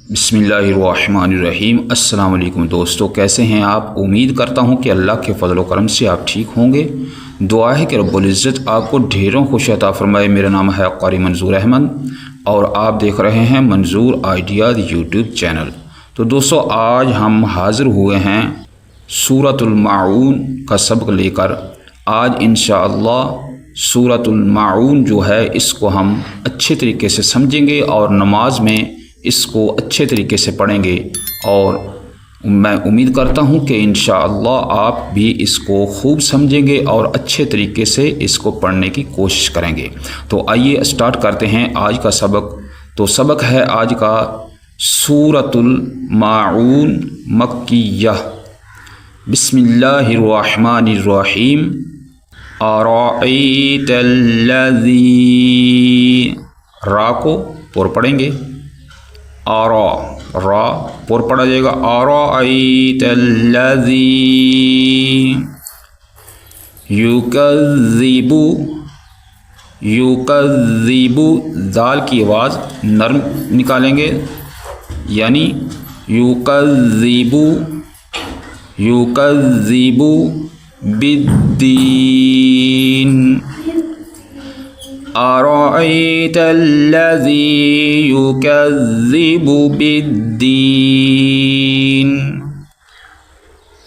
بسم اللہ الرحمن الرحیم۔ السلام علیکم دوستو، کیسے ہیں آپ؟ امید کرتا ہوں کہ اللہ کے فضل و کرم سے آپ ٹھیک ہوں گے۔ دعا ہے کہ رب العزت آپ کو ڈھیروں خوش عطا فرمائے۔ میرا نام ہے قاری منظور احمد اور آپ دیکھ رہے ہیں منظور آئیڈیاز یوٹیوب چینل۔ تو دوستو، آج ہم حاضر ہوئے ہیں سورۃ الماعون کا سبق لے کر۔ آج انشاءاللہ سورۃ الماعون جو ہے اس کو ہم اچھے طریقے سے سمجھیں گے اور نماز میں اس کو اچھے طریقے سے پڑھیں گے، اور میں امید کرتا ہوں کہ انشاءاللہ آپ بھی اس کو خوب سمجھیں گے اور اچھے طریقے سے اس کو پڑھنے کی کوشش کریں گے۔ تو آئیے اسٹارٹ کرتے ہیں آج کا سبق۔ تو سبق ہے آج کا سورۃ الماعون مکیہ۔ بسم اللہ الرحمن الرحیم۔ ارأیت الذی، را کو پر پڑھیں گے، را پر پڑھا جائے گا۔ ارأیت الذی یکذب، یکذب دال کی آواز نرم نکالیں گے، یعنی یکذب، یکذب بالدین۔ ارأیت الذی یکذب بالدین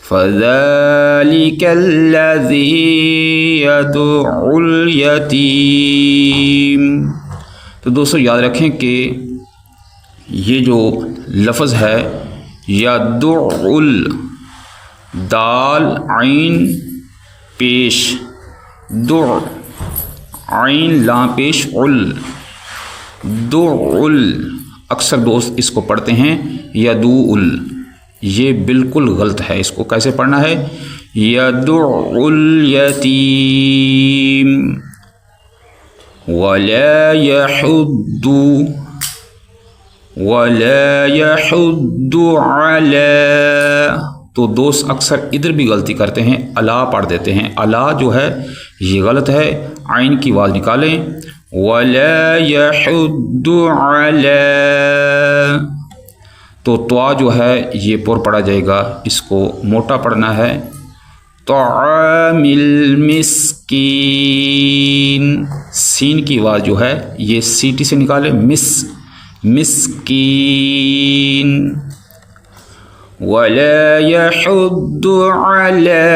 فذلک الذی یدعو الیتیم۔ تو دوستو یاد رکھیں کہ یہ جو لفظ ہے یدعو، دال عین پیش، دع، عین لام پیش، عل، دعل، اکثر دوست اس کو پڑھتے ہیں یدعل، یہ بالکل غلط ہے۔ اس کو کیسے پڑھنا ہے؟ یدعو الیتیم ولا یحض، ولا یحض علی۔ تو دوست اکثر ادھر بھی غلطی کرتے ہیں، الا پڑھ دیتے ہیں۔ الا جو ہے یہ غلط ہے، عین کی آواز نکالیں، ولا یحض علی۔ تو طوا جو ہے یہ پر پڑھا جائے گا، اس کو موٹا پڑھنا ہے۔ طعام المسکین، سین کی آواز جو ہے یہ سیٹی سے نکالیں، مسکین۔ ولا يحض على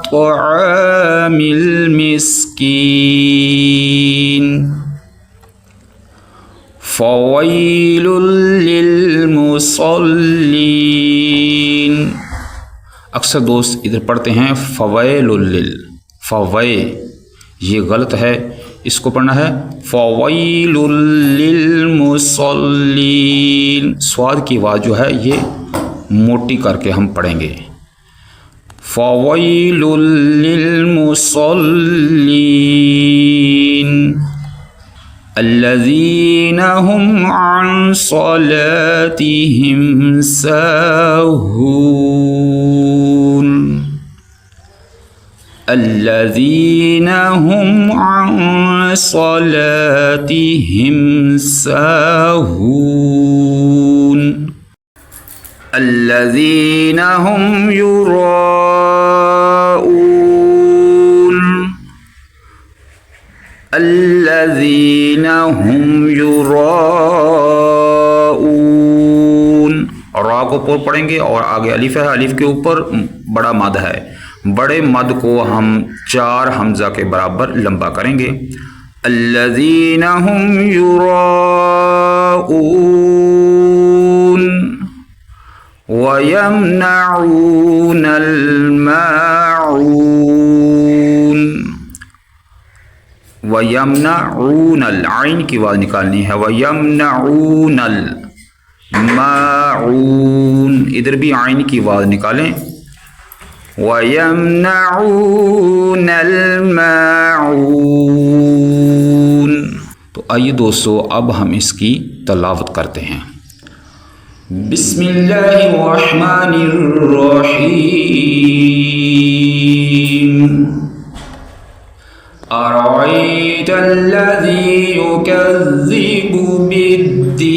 طعام المسكين فويل للمصلين۔ اکثر دوست ادھر پڑھتے ہیں فویل فوے، یہ غلط ہے، اس کو پڑھنا ہے فویل للمصلين۔ سواد کی آواز جو ہے یہ موٹی کر کے ہم پڑھیں گے، فویل للمصلین الذین هم عن صلاتهم ساہون، الذین هم عن صلاتهم ساہون الذین هم یراؤون، الذین هم یراؤون۔ را کو پر پڑھیں گے اور آگے الف ہے، الف کے اوپر بڑا مد ہے، بڑے مد کو ہم 4 حمزہ کے برابر لمبا کریں گے۔ الذین هم یراؤون وَيَمْنَعُونَ الْمَاعُونَ، وَيَمْنَعُونَ العین کی آواز نکالنی ہے، وَيَمْنَعُونَ الْمَاعُونَ، ادھر بھی عین کی آواز نکالیں، وَيَمْنَعُونَ الْمَاعُونَ۔ تو آئیے دوستو اب ہم اس کی تلاوت کرتے ہیں۔ بسم اللہ الرحمن الرحیم۔ أرأيت الذي يكذب بالدين